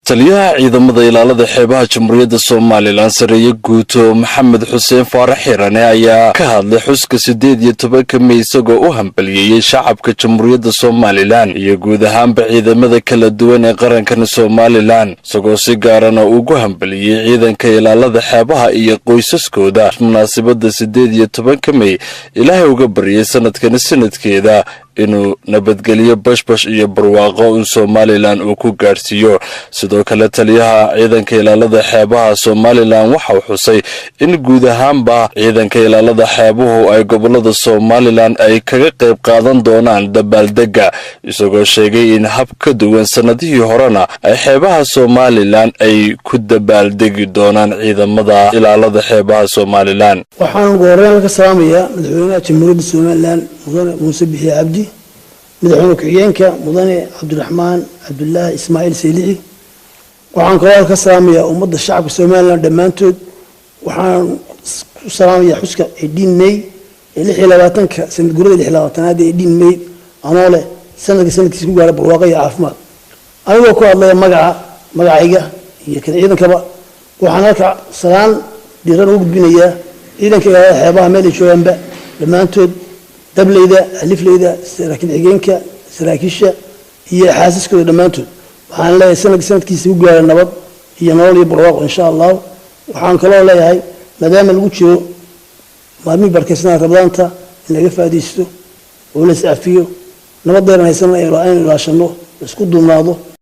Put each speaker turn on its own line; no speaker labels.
taliyaha ciidamada ilaalada xeebaha Jamhuuriyadda Soomaaliland sareeye guuto Maxamed Xuseen Faarax Xirane ayaa ka hadlay xuska 18 May isagoo u hambalyeeyay shacabka Jamhuuriyadda Soomaaliland iyo guud ahaanba ciidamada kala duwan ee qaranka Soomaaliland isagoo si gaar ah ugu hambalyeeyay ciidanka ilaalada xeebaha iyo qoysaskooda munaasabada 18 May Ilaahay uga baryay sanadkeeda inuu nabadgeliyo bashbash iyo barwaaqo in Soomaaliland uu ku gaarsiiyo sidoo kale taliyaha ciidanka ilaalada xeebaha Soomaaliland waxa uu xusay in guud ahaanba ciidanka ilaalada xeebuhu ay gobolada Soomaaliland ay kaga qayb qaadan doonaan dabaaldega isagoo sheegay in hab ka duwan sanadihii horena ay xeebaha Soomaaliland ay ku dabaaldegi doonaan ciidamada ilaalada xeebaha Soomaaliland
waxaan gooreen ka salaamayaa madaxweynaha Jamhuuriyadda Soomaaliland mudane Muuse Biixi Cabdi madaxweyne ku-xigeenka mudane Cabdiraxmaan Cabdullaahi Ismaaciil Saylici waxaan kaloo ka salaamayaa ummadda shacabka Soomaaliland dhamaantood waxaan ku salaamayaa xuska 18 May 26 sanad guurida 26aad ee 18 May anoo leh sanadkiisa ku gaara barwaaqo iyo caafimaad anigoo ku hadlaya magacayga iyo kan ciidankaba waxaan halka salaan diiran ugu gudbinayaa ciidanka xeebaha meel ay joogaanba dhamaantood dableyda alifleyda saraakiil xigeenka saraakiisha iyo xaasiskooda dhamaantood waxaan leeyahay sanadkiisa ku gaara nabad iyo nolol iyo barwaaqo insha Allah waxaan kaloo leeyahay maadaama lagu jiro maalmihi barkeysnaa rabadaanta in laga faa'iideysto oo la iscafiyo nabaddeena haysan ay ilaashano isku duubnaado